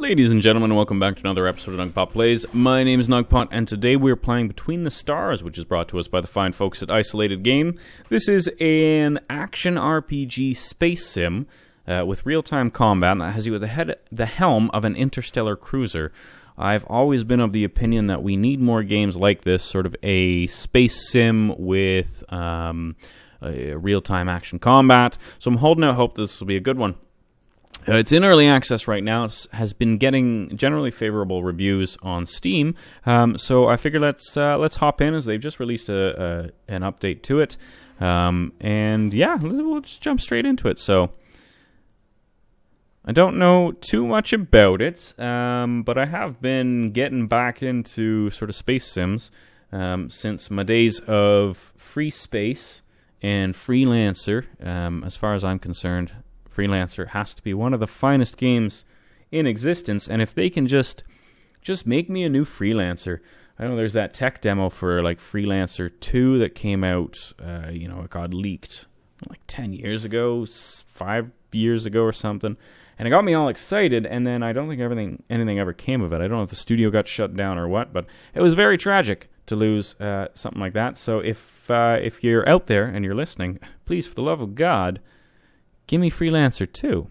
Ladies and gentlemen, welcome back to another episode of Nugpot Plays. My name is Nugpot, and today we're playing Between the Stars, which is brought to us by the fine folks at Isolated Game. This is an action RPG space sim with real-time combat that has you at the helm of an interstellar cruiser. I've always been of the opinion that we need more games like this, sort of a space sim with a real-time action combat. So I'm holding out hope this will be a good one. It's in early access right now. It has been getting generally favorable reviews on Steam. So I figured let's hop in as they've just released an update to it. And yeah, we'll just jump straight into it. So I don't know too much about it, but I have been getting back into sort of space sims since my days of Free Space and Freelancer. As far as I'm concerned, Freelancer has to be one of the finest games in existence, and if they can just make me a new Freelancer. I know there's that tech demo for like Freelancer 2 that came out, it got leaked like 10 years ago, 5 years ago or something, and it got me all excited, and then I don't think anything ever came of it. I don't know if the studio got shut down or what, but it was very tragic to lose something like that. So if you're out there and you're listening, please, for the love of God, give me Freelancer 2.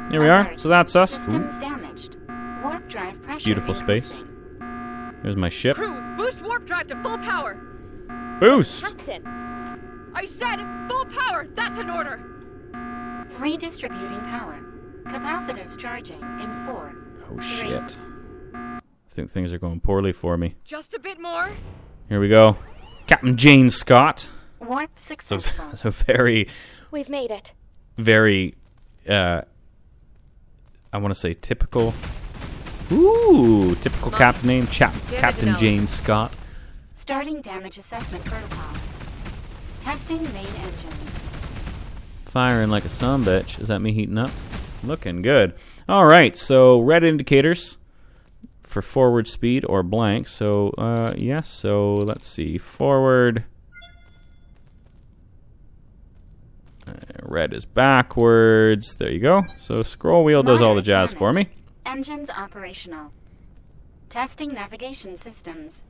Here we are. So that's us. Systems damaged. Warp drive pressure Beautiful space. increasing. There's my ship. Crew, boost warp drive to full power. Boost! Captain. I said full power. That's an order. Redistributing power. Capacitors charging in 4. Oh shit. I think things are going poorly for me. Just a bit more. Here we go. Captain Jane Scott. Warp successful. So very, We've made it. very, I want to say typical. Ooh, typical captain name. Captain Jane Scott. Starting damage assessment protocol. Testing main engines. Firing like a sumbitch. Is that me heating up? Looking good. All right, so red indicators for forward speed or blank. So, yes, so let's see. Forward. Red is backwards. There you go. So scroll wheel does all the jazz for me. Engines operational. Testing navigation systems.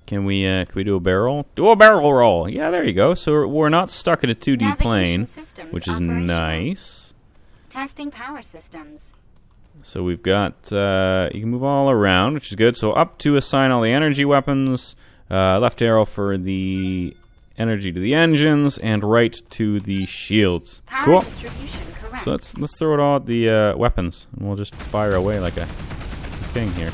Can we do a barrel roll? Do a barrel roll. Yeah, there you go. So we're not stuck in a 2D Navigation plane, systems which is operational. nice. Testing power systems. So we've got, you can move all around, which is good. So up to assign all the energy weapons, left arrow for the energy to the engines, and right to the shields. Power Cool. distribution correct. So let's throw it all at the weapons, and we'll just fire away like a king here.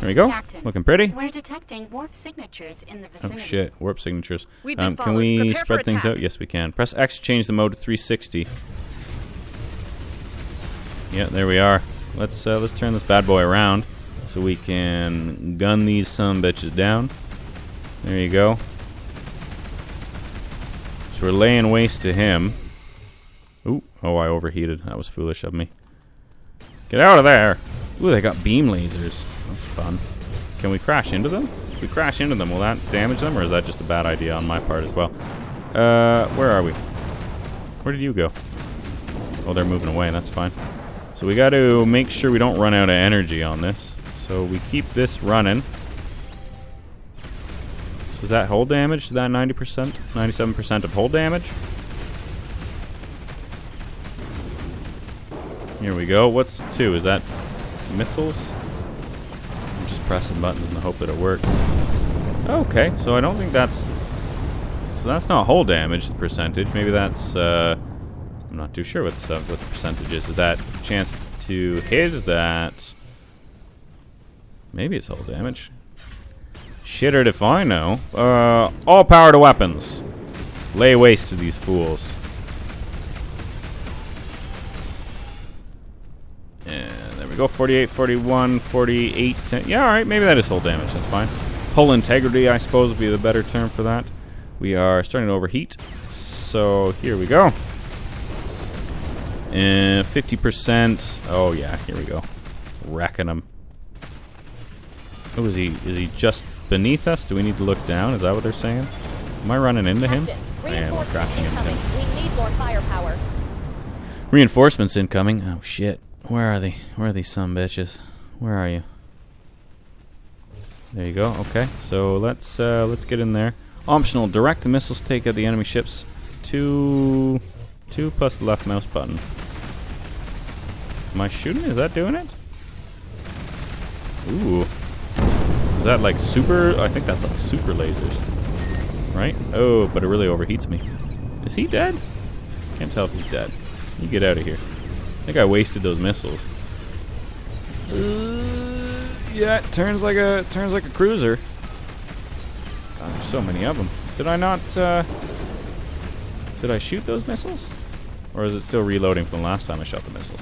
There we go. Captain, Looking pretty. We're detecting warp signatures in the Oh vicinity. shit, warp signatures. We've been Can followed. we Prepare for spread things attack. out? Yes, we can. Press X to change the mode to 360. Yeah, there we are. Let's turn this bad boy around so we can gun these sumbitches down. There you go. So we're laying waste to him. Ooh, oh, I overheated. That was foolish of me. Get out of there! Ooh, they got beam lasers. That's fun. Can we crash into them? If we crash into them, will that damage them, or is that just a bad idea on my part as well? Where are we? Where did you go? Oh, they're moving away. That's fine. So we got to make sure we don't run out of energy on this. So we keep this running. So is that hull damage? Is that 90%? 97% of hull damage? Here we go. What's 2? Is that missiles? I'm just pressing buttons in the hope that it works. Okay, so I don't think that's... So that's not hull damage, the percentage. Maybe that's... I'm not too sure what the percentage is. Is that chance to hit? Is that... Maybe it's hull damage. Shittered if I know. All power to weapons. Lay waste to these fools. And there we go. 48, 41, 48, 10. Yeah, alright. Maybe that is hull damage. That's fine. Hull integrity, I suppose, would be the better term for that. We are starting to overheat. So here we go. And 50%. Oh yeah, here we go. Wrecking him. Oh, is he just beneath us? Do we need to look down? Is that what they're saying? Am I running into him? I am. We're crashing into him. We need more firepower. Reinforcements incoming. Oh shit. Where are they? Where are these bitches? Where are you? There you go. Okay, so let's get in there. Optional: direct the missiles to take out the enemy ships. 2 plus the left mouse button. Am I shooting? Is that doing it? Ooh. Is that like super? I think that's like super lasers. Right? Oh, but it really overheats me. Is he dead? Can't tell if he's dead. You get out of here. I think I wasted those missiles. Yeah, it turns like a cruiser. God, there's so many of them. Did I not? Did I shoot those missiles? Or is it still reloading from the last time I shot the missiles?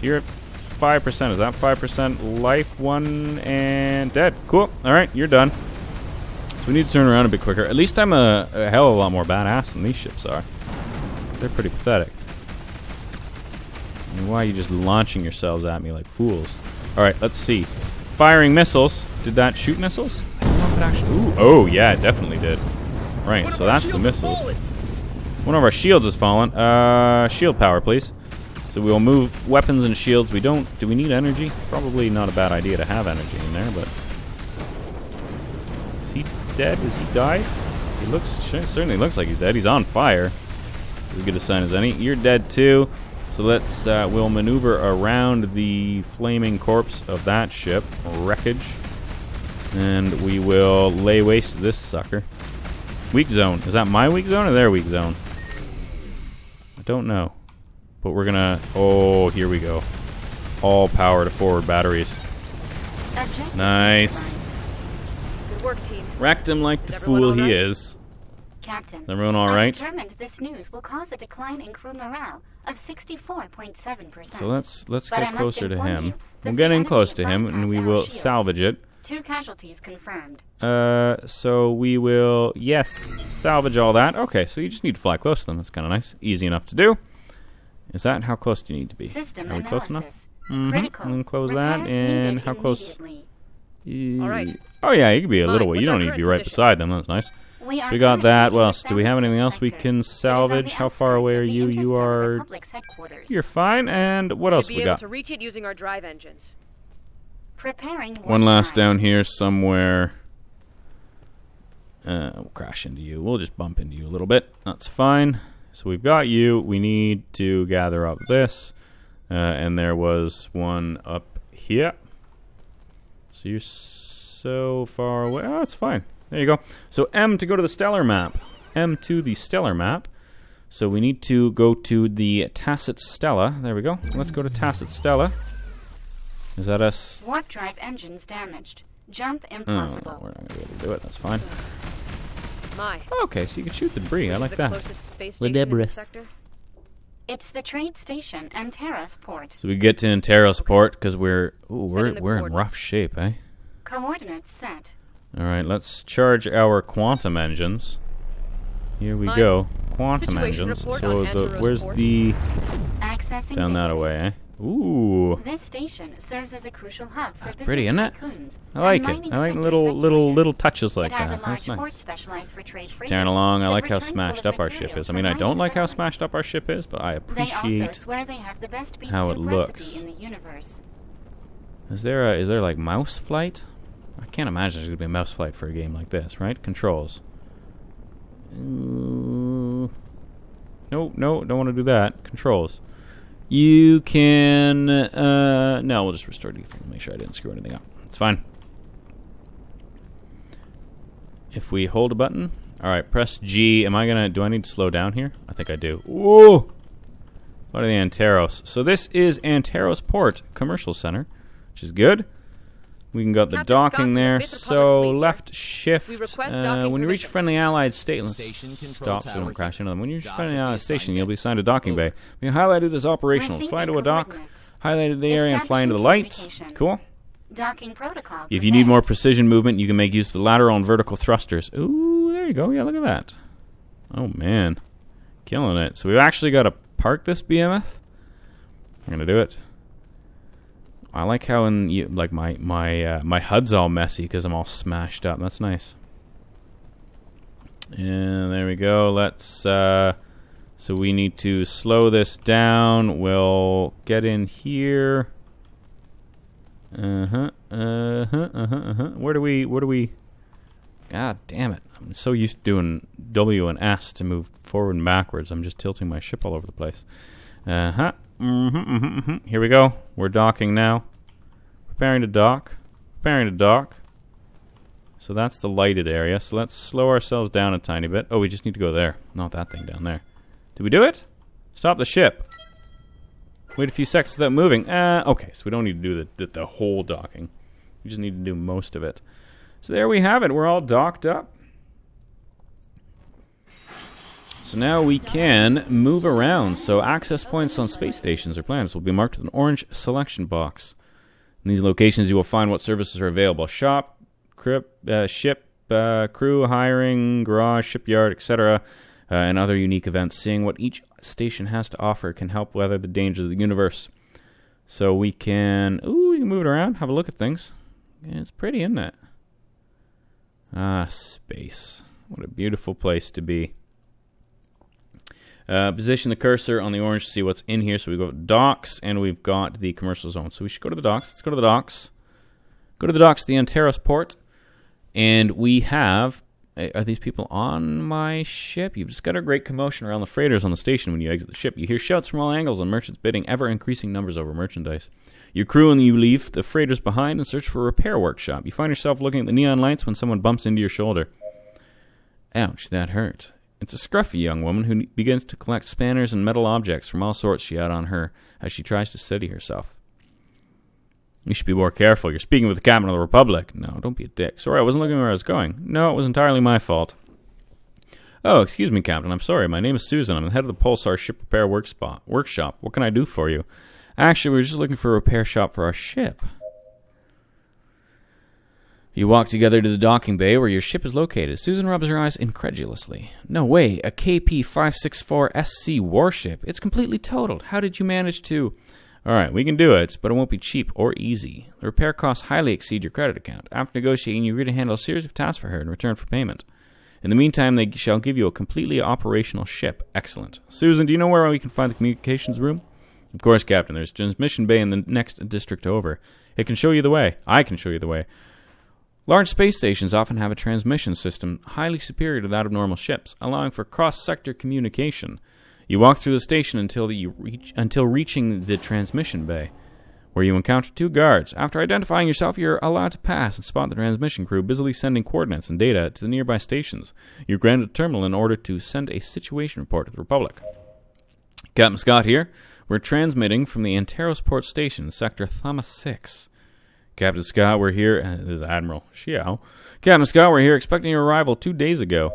You're at 5%. Is that 5% life? 1 and dead. Cool. Alright, you're done. So we need to turn around a bit quicker. At least I'm a hell of a lot more badass than these ships are. They're pretty pathetic. I mean, why are you just launching yourselves at me like fools? Alright, let's see. Firing missiles. Did that shoot missiles? I don't know if it actually... Ooh, oh, yeah, it definitely did. Right, so that's the missiles. One of our shields has fallen. Shield power, please. So we will move weapons and shields. We don't... Do we need energy? Probably not a bad idea to have energy in there, but... Is he dead? Is he died? He looks... Certainly looks like he's dead. He's on fire. As good a sign as any. You're dead, too. So let's... we'll maneuver around the flaming corpse of that ship. Wreckage. And we will lay waste to this sucker. Weak zone. Is that my weak zone or their weak zone? I don't know. But we're gonna... Oh, here we go. All power to forward batteries. Nice. Good work, team. Wrecked him like the fool he is. Captain, Is everyone all right? determined this news will cause a decline in crew morale of 64.7%. So let's But I get must close to inform him. you that I'm the getting enemy close to him, and bypassed we our will shields. salvage it. 2 casualties confirmed. So we will, yes, salvage all that. Okay, so you just need to fly close to them. That's kind of nice. Easy enough to do. Is that how close do you need to be? System Are we close enough? analysis. Mm-hmm. Critical. And close that. Repairs And needed how close? immediately. All right. Oh, yeah, you can be a little Mike, way. what's You our don't need to be current right position? beside them. That's nice. We are We got currently that. in What the else? Do we have anything else we sector. can It is on salvage? the How far away are outskirts of you? the You Interstar are... Republic's headquarters. You're fine. And what else Should be we able got? to reach it using our drive engines. Preparing One last drive. down here somewhere. We'll crash into you. We'll just bump into you a little bit. That's fine. So we've got you. We need to gather up this. And there was one up here. So you're so far away. Oh, it's fine. There you go. So M to go to the stellar map. M to the stellar map. So we need to go to the Tacit Stella. There we go. Let's go to Tacit Stella. Is that us? Warp drive engines damaged. Jump Oh, impossible. we're not going to be able to do it. That's fine. My. Okay, so you can shoot debris. I like the that. closest space station in the debris. sector. It's the trade station and Terrace port. So we get to Anteros Port because we're in the we're in coordinates. rough shape, eh? Coordinates set. All right, let's charge our quantum engines. Here we Mine. go, quantum Situation engines. report So on the Anteros where's Port. the Accessing down that database. away, eh? Ooh, This station serves as a crucial hub for business pretty, isn't it? tycoons I like and it. mining I like sector little speculators. touches like It has that. a large That's port nice. specialized for trade freighters Tearing along. I that like how return smashed full up of our ship material is. I to mean, the I don't mining like how settlements. smashed up our ship is, but I They appreciate. also swear they have the best beef how it soup looks. recipe in the universe. Is there like mouse flight? I can't imagine there's gonna be a mouse flight for a game like this, right? Controls. No, don't want to do that. Controls. You can. No, we'll just restore default. Make sure I didn't screw anything up. It's fine. If we hold a button, all right. Press G. Do I need to slow down here? I think I do. Whoa! What are the Anteros? So this is Anteros Port Commercial Center, which is good. We can got the Captain Scott docking from the there. Fifth So Republic Fleet. left shift. We request docking When you reach a permission. friendly allied station, Station control stop so we tower don't crash here. into them. When you reach a Dock friendly at the allied station, assignment. you'll be assigned a docking bay. We highlighted as operational. Receiving Fly to a dock. coordinates. Highlighted the area and fly into the lights. Establishing Cool. Docking protocol. If you need more precision movement, you can make use of the lateral and vertical thrusters. Ooh, there you go. Yeah, look at that. Oh man, killing it. So we've actually got to park this behemoth. I'm gonna do it. I like how my HUD's all messy because I'm all smashed up. That's nice. And there we go. Let's So we need to slow this down. We'll get in here. Where do we... God damn it. I'm so used to doing W and S to move forward and backwards. I'm just tilting my ship all over the place. Here we go. We're docking now. Preparing to dock. So that's the lighted area. So let's slow ourselves down a tiny bit. Oh, we just need to go there. Not that thing down there. Did we do it? Stop the ship. Wait a few seconds without moving. Okay, so we don't need to do the whole docking. We just need to do most of it. So there we have it. We're all docked up. So now we can move around. So access points on space stations or planets will be marked with an orange selection box. In these locations, you will find what services are available. Shop, ship, crew, hiring, garage, shipyard, etc., and other unique events. Seeing what each station has to offer can help weather the dangers of the universe. So we can... Ooh, we can move it around, have a look at things. Yeah, it's pretty, isn't it? Ah, space. What a beautiful place to be. Position the cursor on the orange to see what's in here. So we go to docks, and we've got the commercial zone. So we should go to the docks. Let's go to the docks. Go to the docks, the Anteros port. And we have... Are these people on my ship? You've discovered a great commotion around the freighters on the station when you exit the ship. You hear shouts from all angles and merchants bidding ever-increasing numbers over merchandise. You crew and you leave the freighters behind and search for a repair workshop. You find yourself looking at the neon lights when someone bumps into your shoulder. Ouch, that hurt. It's a scruffy young woman who begins to collect spanners and metal objects from all sorts she had on her as she tries to steady herself. You should be more careful. You're speaking with the Captain of the Republic. No, don't be a dick. Sorry, I wasn't looking where I was going. No, it was entirely my fault. Oh, excuse me, Captain. I'm sorry. My name is Susan. I'm the head of the Pulsar Ship Repair Workshop. What can I do for you? Actually, we were just looking for a repair shop for our ship. You walk together to the docking bay where your ship is located. Susan rubs her eyes incredulously. No way, a KP-564 SC warship. It's completely totaled. How did you manage to... Alright, we can do it, but it won't be cheap or easy. The repair costs highly exceed your credit account. After negotiating, you agree to handle a series of tasks for her in return for payment. In the meantime, they shall give you a completely operational ship. Excellent. Susan, do you know where we can find the communications room? Of course, Captain. There's a transmission bay in the next district over. It can show you the way. I can show you the way. Large space stations often have a transmission system highly superior to that of normal ships, allowing for cross-sector communication. You walk through the station until reaching the transmission bay, where you encounter two guards. After identifying yourself, you're allowed to pass and spot the transmission crew busily sending coordinates and data to the nearby stations. You're granted a terminal in order to send a situation report to the Republic. Captain Scott here. We're transmitting from the Anteros Port Station, Sector Thama 6. Captain Scott, we're here... this is Admiral Xiao. Captain Scott, we're here expecting your arrival 2 days ago.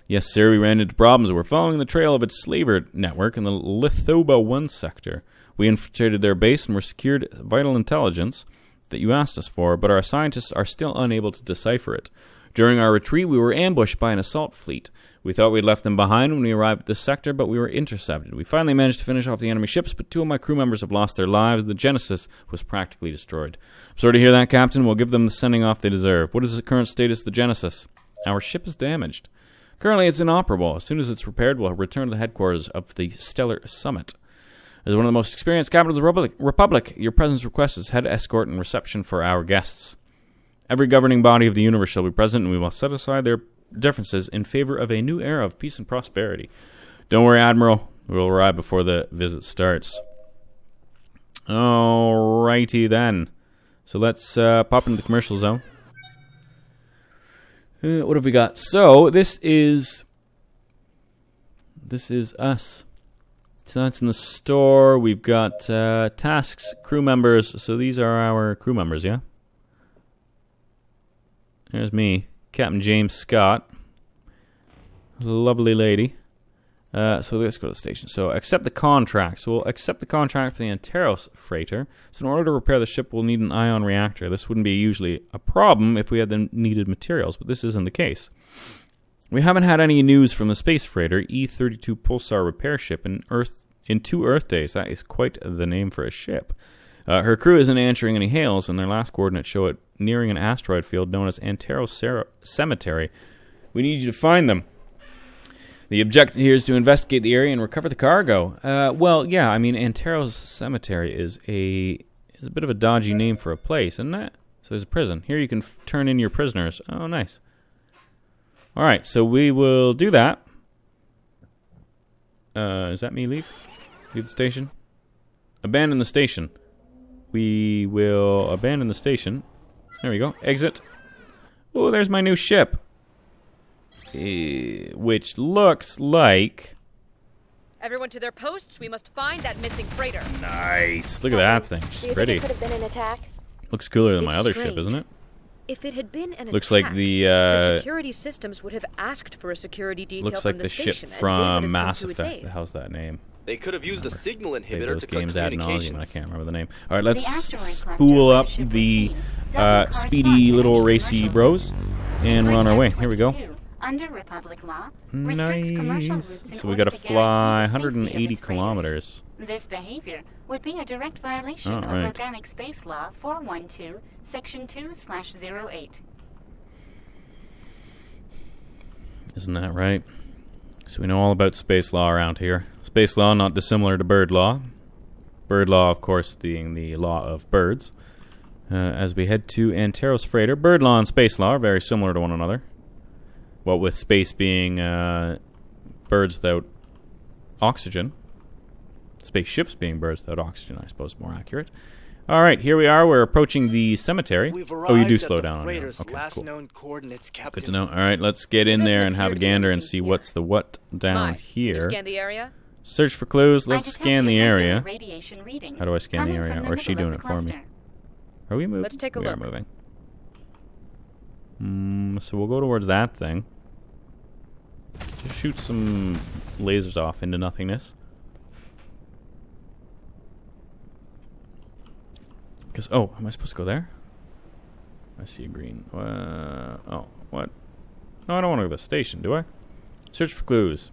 Yes, sir, we ran into problems. We're following the trail of its slaver network in the Lithoba 1 sector. We infiltrated their base and were secured vital intelligence that you asked us for, but our scientists are still unable to decipher it. During our retreat, we were ambushed by an assault fleet. We thought we'd left them behind when we arrived at this sector, but we were intercepted. We finally managed to finish off the enemy ships, but 2 of my crew members have lost their lives. The Genesis was practically destroyed. I'm sorry to hear that, Captain. We'll give them the sending off they deserve. What is the current status of the Genesis? Our ship is damaged. Currently, it's inoperable. As soon as it's repaired, we'll return to the headquarters of the Stellar Summit. As one of the most experienced captains of the Republic, your presence request is head escort and reception for our guests. Every governing body of the universe shall be present, and we will set aside their differences in favor of a new era of peace and prosperity. Don't worry, Admiral. We'll arrive before the visit starts. Alrighty then. So let's pop into the commercial zone. What have we got? So, this is us. So that's in the store. We've got tasks, crew members. So these are our crew members, yeah? There's me, Captain James Scott. Lovely lady. So let's go to the station. So accept the contract. So we'll accept the contract for the Anteros freighter. So in order to repair the ship, we'll need an ion reactor. This wouldn't be usually a problem if we had the needed materials, but this isn't the case. We haven't had any news from the space freighter E-32 Pulsar repair ship in 2 Earth days. That is quite the name for a ship. Her crew isn't answering any hails, and their last coordinates show it nearing an asteroid field known as Anteros Cemetery. We need you to find them. The objective here is to investigate the area and recover the cargo. Well, yeah, I mean, Antero's Cemetery is a bit of a dodgy name for a place, isn't it? So there's a prison. Here you can turn in your prisoners. Oh, nice. All right, so we will do that. Is that me leave? Leave the station? Abandon the station. We will abandon the station. There we go. Exit. Oh, there's my new ship. Which looks like... Everyone to their posts. We must find that missing freighter. Nice. Look at that thing. She's pretty. It could have been an attack? Looks cooler than my It's other strange. ship, isn't it? If it had been an Looks attack, like the security systems would have asked for a security detail looks from like the the ship station, and they would from have Mass come to its Effect. aid. How's that name? They could have used a signal Played inhibitor those to cut games ad nauseum. I communications. can't remember the name. All right, let's The asteroid cluster spool where up the ship was the seen doesn't speedy correspond to little actual racy commercial bros, and we're on our way. Here we go. 22, Under Republic law, restricts commercial routes in Nice. So we order gotta to fly guarantee the safety of 180 its freighters. kilometers. This behavior would be a direct violation All of right. Organic Space Law 412, Section 2/08. Isn't that right? So we know all about space law around here. Space law not dissimilar to bird law. Bird law, of course, being the law of birds. As we head to Antero's freighter, bird law and space law are very similar to one another. What with space being birds without oxygen. Spaceships being birds without oxygen, I suppose, more accurate. All right, here we are. We're approaching the cemetery. We've Oh, you do arrived slow at the down on here. freighter's Okay, last cool. known coordinates, Captain. Good to know. All right, let's get in There there doesn't and have a appear to be gander and anything see here. what's the what down Mai, can you here. scan the area? Search for clues. I Let's scan the detected area. regular radiation readings How do I scan the coming area? from the Or is she middle doing of it the for me? cluster. Are we moving? Let's take a we look. are moving. So we'll go towards that thing. Just shoot some lasers off into nothingness. Because, oh, am I supposed to go there? I see a green. Oh, what? No, I don't want to go to the station, do I? Search for clues.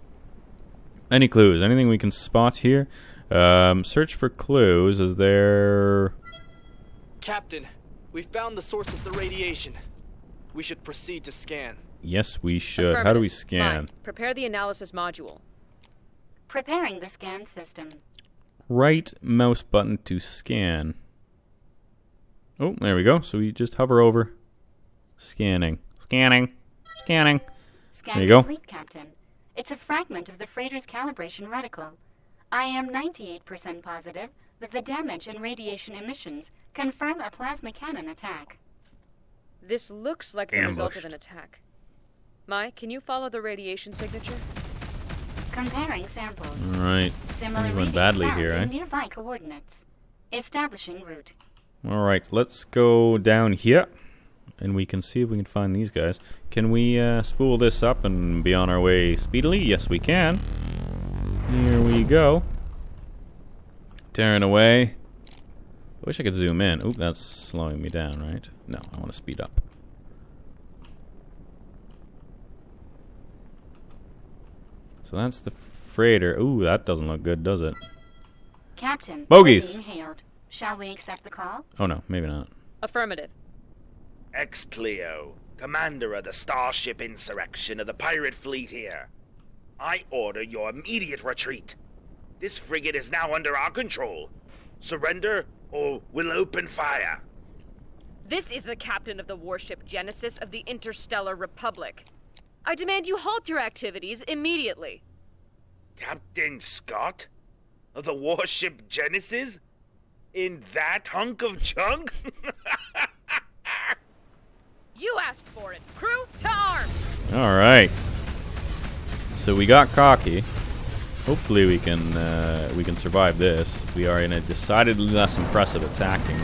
Any clues? Anything we can spot here? Search for clues. Is there... Captain, we found the source of the radiation. We should proceed to scan. Yes, we should. How do we Affirmative. scan? Mai, prepare the analysis module. Preparing the scan system. Right mouse button to scan. Oh, there we go. So we just hover over. Scanning. Scanning. Scanning. Scan There you go. complete, Captain. It's a fragment of the freighter's calibration reticle. I am 98% positive that the damage and radiation emissions confirm a plasma cannon attack. This looks like the result of Ambushed. an attack. Mai, can you follow the radiation signature? Comparing samples. All right. Similar Things went readings badly found here, in eh? nearby coordinates. Establishing route. All right. Let's go down here. And we can see if we can find these guys. Can we spool this up and be on our way speedily? Yes, we can. Here we go. Tearing away. I wish I could zoom in. Oop, that's slowing me down, right? No, I want to speed up. So that's the freighter. Ooh, that doesn't look good, does it? Captain, Bogies. we're being hailed. Shall we accept the call? Oh no, maybe not. Affirmative. Ex-Pleo, commander of the Starship Insurrection of the pirate fleet here. I order your immediate retreat. This frigate is now under our control. Surrender, or we'll open fire. This is the captain of the warship Genesis of the Interstellar Republic. I demand you halt your activities immediately. Captain Scott? Of the warship Genesis? In that hunk of junk? You asked for it. Crew to arms! All right. So we got cocky. Hopefully we can survive this. We are in a decidedly less impressive attacking,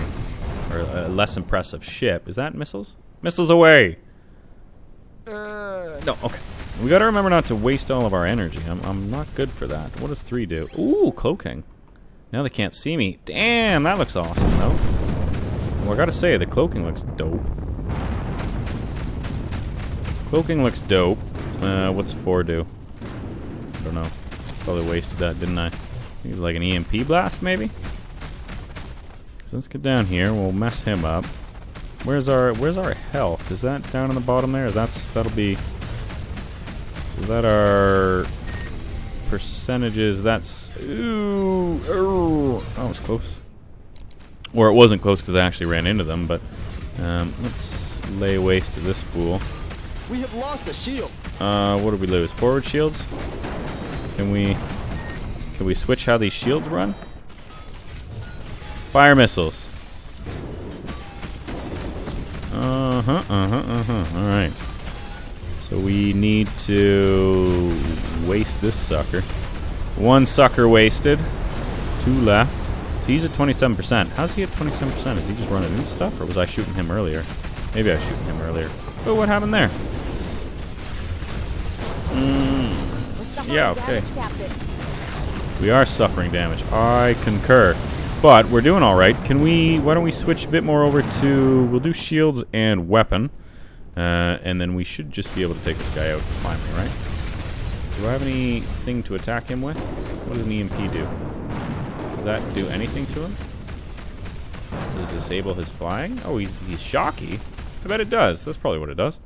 or a less impressive ship. Is that missiles? Missiles away. No. Okay. We got to remember not to waste all of our energy. I'm not good for that. What does 3 do? Ooh, cloaking. Now they can't see me. Damn, that looks awesome though. Well, I gotta say, the cloaking looks dope. Cloaking looks dope. What's 4 do? I don't know. Probably wasted that, didn't I? Maybe like an EMP blast, maybe? So let's get down here. We'll mess him up. Where's our health? Is that down on the bottom there? That'll be. So is that our percentages. That's... Ooh, that was close. Or it wasn't close because I actually ran into them, but let's lay waste to this fool. We have lost a shield. What did we lose? Forward shields? Can we switch how these shields run? Fire missiles. Alright. So we need to waste this sucker. One sucker wasted. 2 left. So he's at 27%. How's he at 27%? Is he just running into stuff? Or was I shooting him earlier? Maybe I was shooting him earlier. Oh, what happened there? Yeah, okay. We are suffering damage. I concur. But we're doing alright. Why don't we switch a bit more over to... We'll do shields and weapon. And then we should just be able to take this guy out finally, right? Do I have anything to attack him with? What does an EMP do? Does that do anything to him? Does it disable his flying? Oh, he's shocky. I bet it does. That's probably what it does.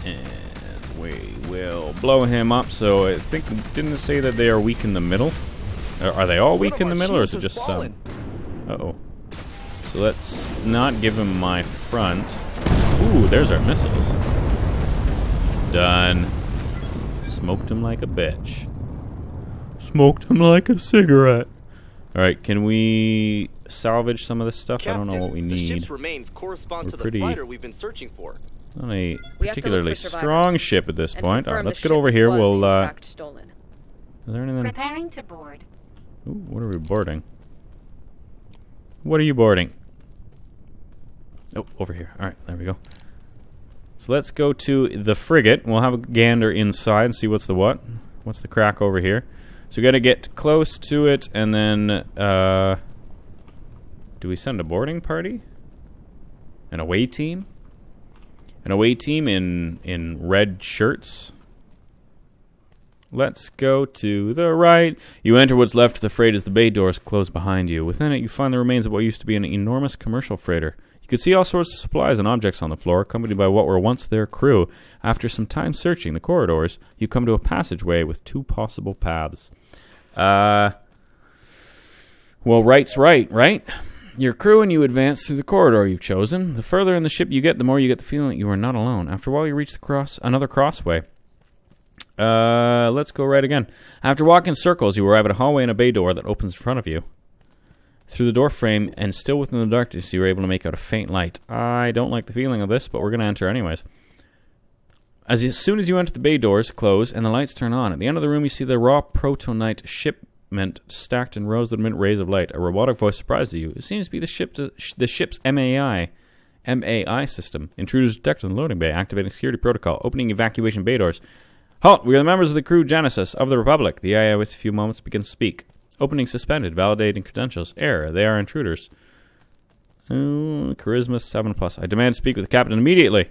And we will blow him up. So I think, didn't it say that they are weak in the middle? Are they all weak in the middle, or is it just some? Uh-oh. So let's not give him my front. Ooh, there's our missiles. Done. Smoked him like a bitch. Smoked him like a cigarette. Alright, can we salvage some of this stuff? Captain, I don't know what we need. The ship's remains correspond to the fighter we've been searching for. Not a particularly strong ship at this point. Alright, let's get over here. We'll, stolen. Is there anything? Preparing to board. Ooh, what are we boarding? What are you boarding? Oh, over here. Alright, there we go. So let's go to the frigate. We'll have a gander inside and see what's the what. What's the crack over here? So we gotta get close to it, and then, do we send a boarding party? An away team? An away team in red shirts? Let's go to the right. You enter what's left of the freight as the bay doors close behind you. Within it, you find the remains of what used to be an enormous commercial freighter. You could see all sorts of supplies and objects on the floor, accompanied by what were once their crew. After some time searching the corridors, you come to a passageway with 2 possible paths. Well, right's right? Your crew and you advance through the corridor you've chosen. The further in the ship you get, the more you get the feeling that you are not alone. After a while, you reach another crossway. Let's go right again. After walking in circles, you arrive at a hallway and a bay door that opens in front of you. Through the door frame, and still within the darkness, you are able to make out a faint light. I don't like the feeling of this, but we're going to enter anyways. As soon as you enter, the bay doors close, and the lights turn on. At the end of the room, you see the raw protonite shipment stacked in rows that emit rays of light. A robotic voice surprises you. It seems to be the ship's MAI system. Intruders detected in the loading bay. Activating security protocol. Opening evacuation bay doors. Halt! We are the members of the crew Genesis of the Republic. The AI waits a few moments to begin to speak. Opening suspended. Validating credentials. Error. They are intruders. Charisma 7+. I demand to speak with the captain immediately.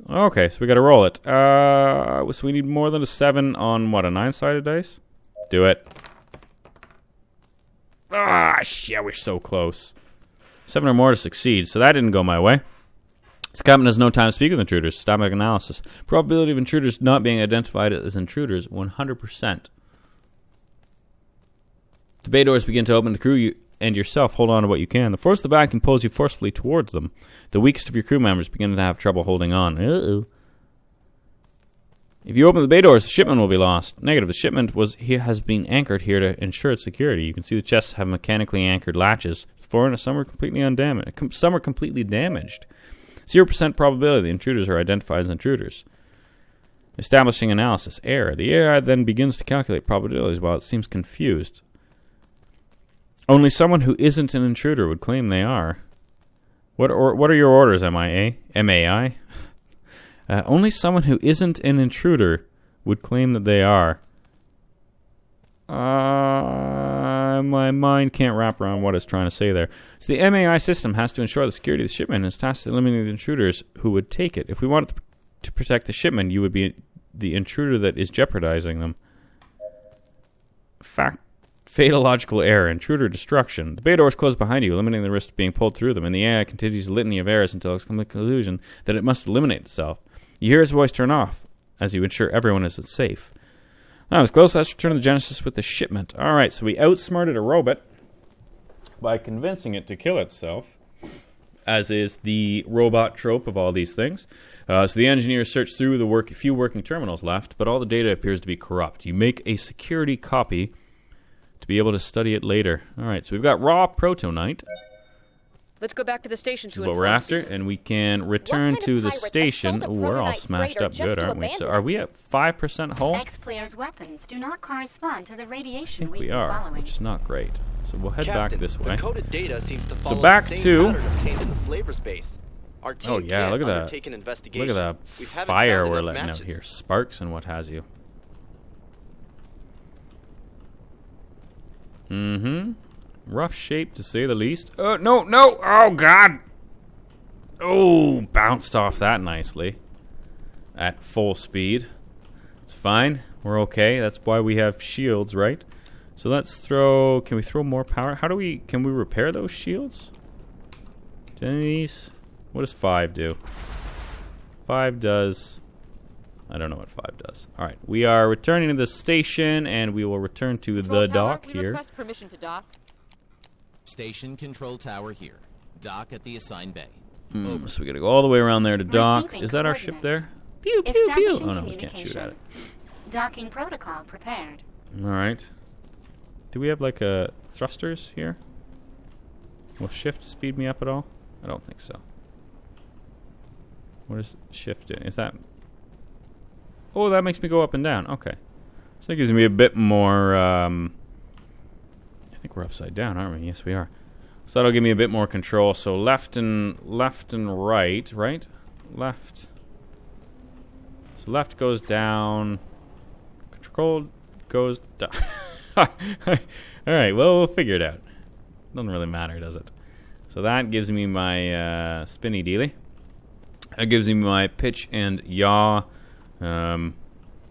Okay, so we gotta roll it. So we need more than a 7 on, what, a 9-sided dice? Do it. Shit, we're so close. 7 or more to succeed, so that didn't go my way. This captain has no time to speak with intruders. Static analysis. Probability of intruders not being identified as intruders, 100%. The bay doors begin to open. The crew and yourself hold on to what you can. The force of the vacuum pulls you forcefully towards them. The weakest of your crew members begin to have trouble holding on. Uh-oh. If you open the bay doors, the shipment will be lost. Negative. The shipment has been anchored here to ensure its security. You can see the chests have mechanically anchored latches. Some are completely undamaged. Some are completely damaged. 0% probability the intruders are identified as intruders. Establishing analysis. Error. The AI then begins to calculate probabilities while it seems confused. Only someone who isn't an intruder would claim they are. What are your orders, MIA? MAI? Only someone who isn't an intruder would claim that they are. My mind can't wrap around what it's trying to say there. So the MAI system has to ensure the security of the shipment and is tasked with eliminating the intruders who would take it. If we wanted to protect the shipment, you would be the intruder that is jeopardizing them. Fatalogical error, intruder destruction. The bay doors close behind you, eliminating the risk of being pulled through them, and the AI continues a litany of errors until it's come to the conclusion that it must eliminate itself. You hear its voice turn off, as you ensure everyone is safe. That was close. Let's return to the Genesis with the shipment. Alright, so we outsmarted a robot by convincing it to kill itself, as is the robot trope of all these things. So the engineers search through the few working terminals left, but all the data appears to be corrupt. You make a security copy to be able to study it later. Alright, so we've got raw protonite. Let's go back to the station This to is what we're inform after, Susan. and we can return kind to of the pirates station. assault a Ooh, we're all protonite smashed freighter up just good, to aren't we? So abandon are we it? at 5% hull? X-Player's weapons do not correspond to the I radiation think we've we been are, following. which is not great. So we'll head back Captain, this way. the coded data seems to follow back the same to- pattern obtained in the slaver's base. Our team Oh yeah, can't look at that. undertake an investigation. Look at We that haven't fire found we're enough letting matches. out here. Sparks and what has you. Mm-hmm. Rough shape, to say the least. Oh, no, no! Oh, God! Oh, bounced off that nicely. At full speed. It's fine. We're okay. That's why we have shields, right? So let's throw... Can we throw more power? How do we... Can we repair those shields? Do any of these... What does 5 do? 5 does... I don't know what 5 does. Alright, we are returning to the station, and we will return to Control the tower, dock we here. request permission to dock. Station control tower here. Dock at the assigned bay. So we gotta go all the way around there to dock. Receiving Is that our ship there? coordinates. Pew, pew, pew. Establishing Oh no, we can't shoot at it. Docking protocol prepared. Alright. Do we have like a thrusters here? Will shift speed me up at all? I don't think so. What is shift doing? Is that... Oh, that makes me go up and down. Okay. So that gives me a bit more... I think we're upside down, aren't we? Yes, we are. So that'll give me a bit more control. So left and right, right? Left. So left goes down. Control goes down. Alright, well, we'll figure it out. Doesn't really matter, does it? So that gives me my spinny dealy. That gives me my pitch and yaw. And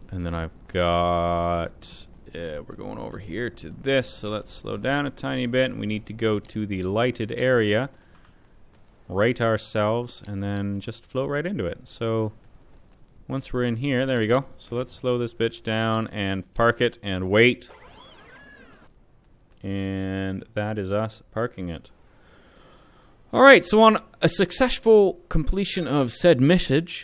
then I've got... we're going over here to this, so let's slow down a tiny bit. We need to go to the lighted area, right ourselves, and then just float right into it. So once we're in here, there we go. So let's slow this bitch down and park it and wait. And that is us parking it. Alright, so on a successful completion of said mission,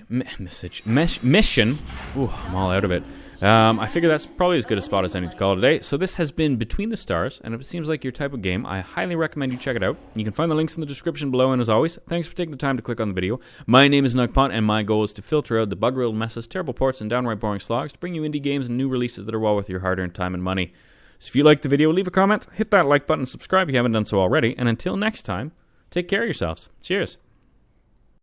ooh, I'm all out of it. I figure that's probably as good a spot as any to call it today. So this has been Between the Stars, and if it seems like your type of game, I highly recommend you check it out. You can find the links in the description below, and as always, thanks for taking the time to click on the video. My name is Nugpot, and my goal is to filter out the bug-riddled messes, terrible ports, and downright boring slogs to bring you indie games and new releases that are well worth your hard-earned time and money. So if you liked the video, leave a comment, hit that like button, subscribe if you haven't done so already, and until next time, take care of yourselves. Cheers.